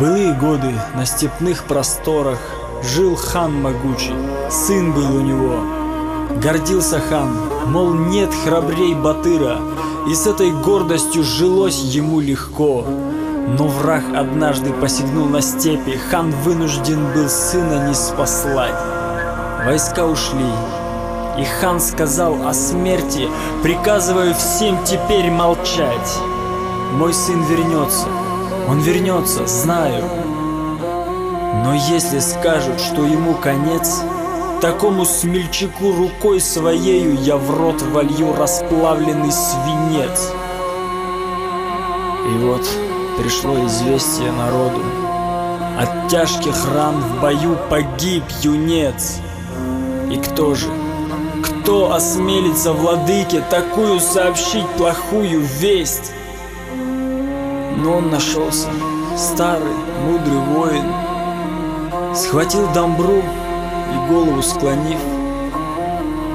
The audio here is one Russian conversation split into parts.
былые годы на степных просторах жил хан могучий, сын был у него. Гордился хан, мол, нет храбрей Батыра, и с этой гордостью жилось ему легко. Но враг однажды посягнул на степи, хан вынужден был сына ниспослать. Войска ушли, и хан сказал о смерти: приказываю всем теперь молчать. Мой сын вернется, он вернется, знаю. Но если скажут, что ему конец, такому смельчаку рукой своею я в рот волью расплавленный свинец. И вот пришло известие народу: от тяжких ран в бою погиб юнец. И кто же, кто осмелится владыке такую сообщить плохую весть? Но он нашелся, старый, мудрый воин, схватил домбру и, голову склонив,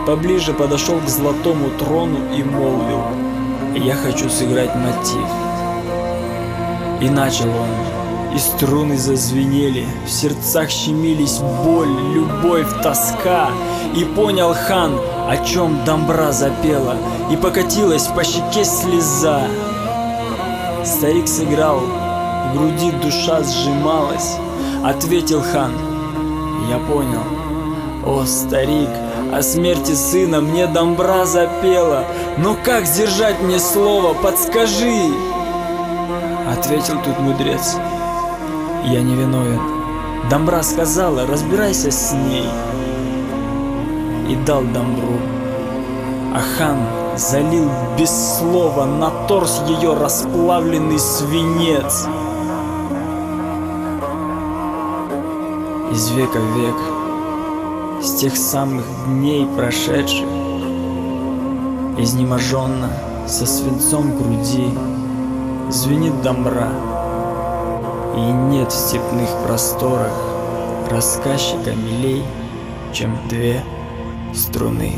поближе подошел к золотому трону и молвил: я хочу сыграть мотив. И начал он, и струны зазвенели, в сердцах щемились боль, любовь, тоска. И понял хан, о чем домбра запела, и покатилась по щеке слеза. Старик сыграл, в груди душа сжималась. Ответил хан: я понял. О, старик, о смерти сына мне домбра запела, но как сдержать мне слово, подскажи. Ответил тут мудрец: я не виновен. Домбра сказала, разбирайся с ней. И дал домбру, а хан залил без слова на торс ее расплавленный свинец. Из века в век, с тех самых дней прошедших, изнеможенно, со свинцом в груди, звенит домбра, и нет в степных просторах рассказчика милей, чем две струны.